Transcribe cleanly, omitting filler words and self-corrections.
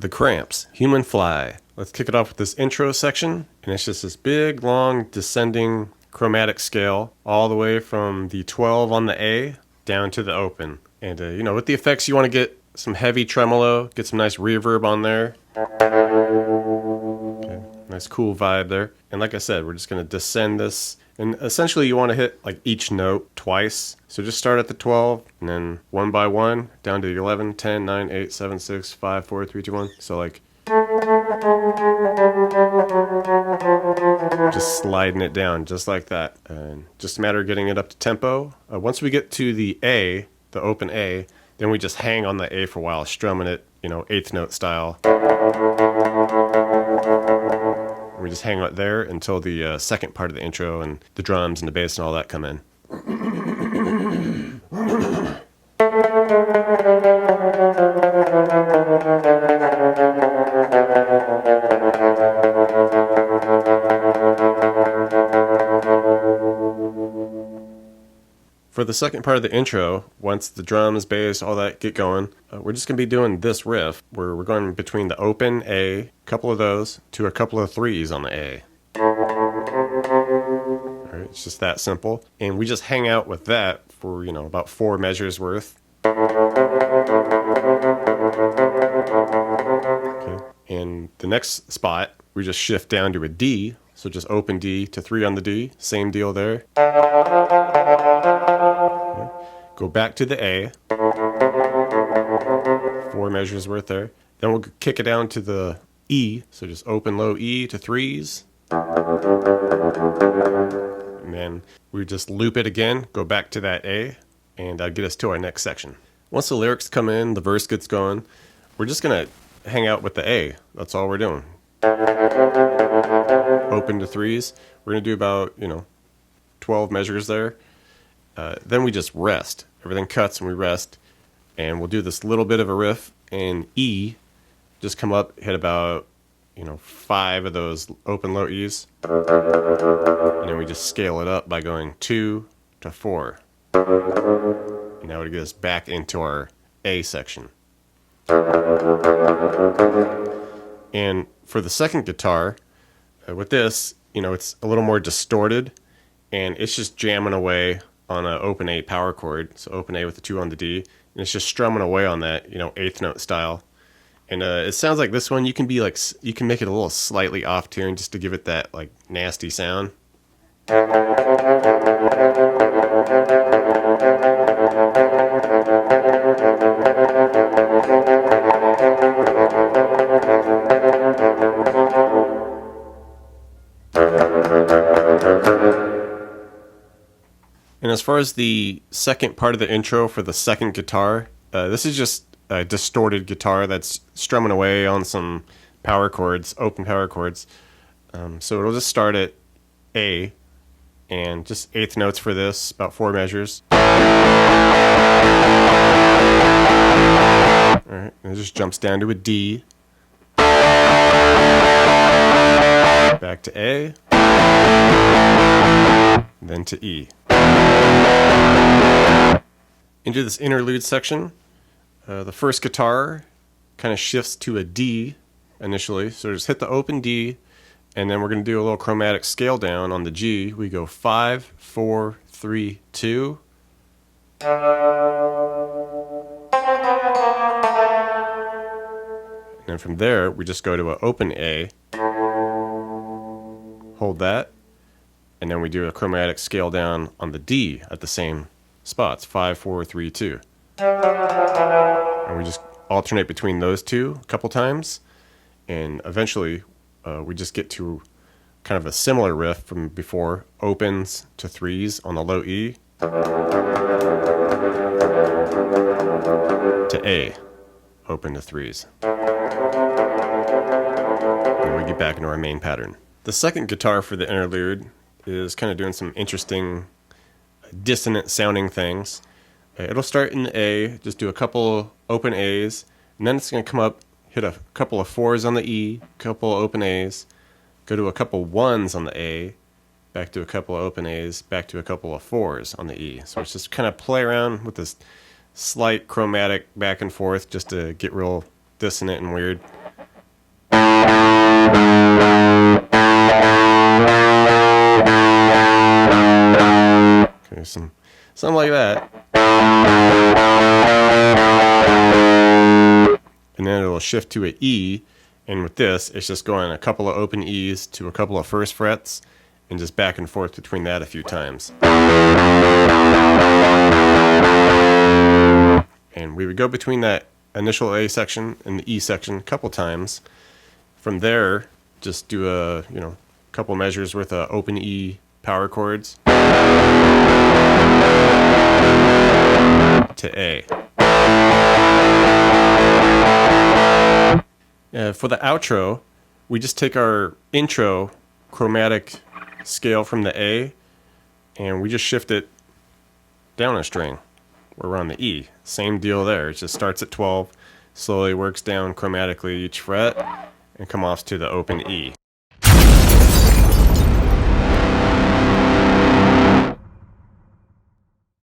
The Cramps, Human Fly. Let's kick it off with this intro section, and it's just this big, long, descending chromatic scale all the way from the 12 on the A down to the open. And, with the effects, you want to get some heavy tremolo, get some nice reverb on there. Okay, nice cool vibe there. And like I said, we're just going to descend this. And essentially you want to hit like each note twice. So just start at the 12 and then one by one down to the 11, 10, 9, 8, 7, 6, 5, 4, 3, 2, 1. So like just sliding it down just like that. And just a matter of getting it up to tempo. Once we get to the A, the open A, then we just hang on the A for a while, strumming it, eighth note style. We just hang out there until the second part of the intro and the drums and the bass and all that come in. For the second part of the intro, once the drums, bass, all that get going, we're just going to be doing this riff where we're going between the open A, a couple of those, to a couple of threes on the A. All right, it's just that simple. And we just hang out with that for, about 4 measures worth. Okay. And the next spot, we just shift down to a D. So just open D to 3 on the D. Same deal there. Okay. Go back to the A. 4 measures worth there. Then we'll kick it down to the E. So just open low E to 3s. And then we just loop it again. Go back to that A. And get us to our next section. Once the lyrics come in, the verse gets going, we're just going to hang out with the A. That's all we're doing. Open to 3s. We're going to do about, 12 measures there. Then we just rest. Everything cuts and we rest. And we'll do this little bit of a riff in E. Just come up, hit about, 5 of those open low E's. And then we just scale it up by going 2 to 4. And that would get us back into our A section. And for the second guitar, with this, it's a little more distorted, and it's just jamming away on an open A power chord. So open A with the 2 on the D, and it's just strumming away on that, eighth note style. And it sounds like this one, you can make it a little slightly off tune just to give it that like nasty sound. And as far as the second part of the intro for the second guitar, this is just a distorted guitar that's strumming away on some power chords, open power chords. So it'll just start at A, and just eighth notes for this, about 4 measures. Alright, and it just jumps down to a D, back to A, then to E. Into this interlude section, the first guitar kind of shifts to a D initially, so just hit the open D, and then we're going to do a little chromatic scale down on the G. We go 5, 4, 3, 2. And then from there, we just go to an open A, hold that, and then we do a chromatic scale down on the D at the same spots, 5, 4, 3, 2. And we just alternate between those two a couple times, and eventually we just get to kind of a similar riff from before, opens to threes on the low E, to A, open to threes. And we get back into our main pattern. The second guitar for the interlude is kind of doing some interesting dissonant sounding things. It'll start in A, just do a couple open A's, and then it's going to come up, hit a couple of 4s on the E, a couple of open A's, go to a couple 1s on the A, back to a couple of open A's, back to a couple of 4s on the E. So it's just kind of play around with this slight chromatic back and forth just to get real dissonant and weird. Okay, something like that. And then it'll shift to an E, and with this, it's just going a couple of open E's to a couple of first frets, and just back and forth between that a few times. And we would go between that initial A section and the E section a couple times. From there, just do a couple measures worth of open E power chords to A. For the outro, we just take our intro chromatic scale from the A, and we just shift it down a string where we're on the E. Same deal there. It just starts at 12, slowly works down chromatically each fret, and come off to the open E.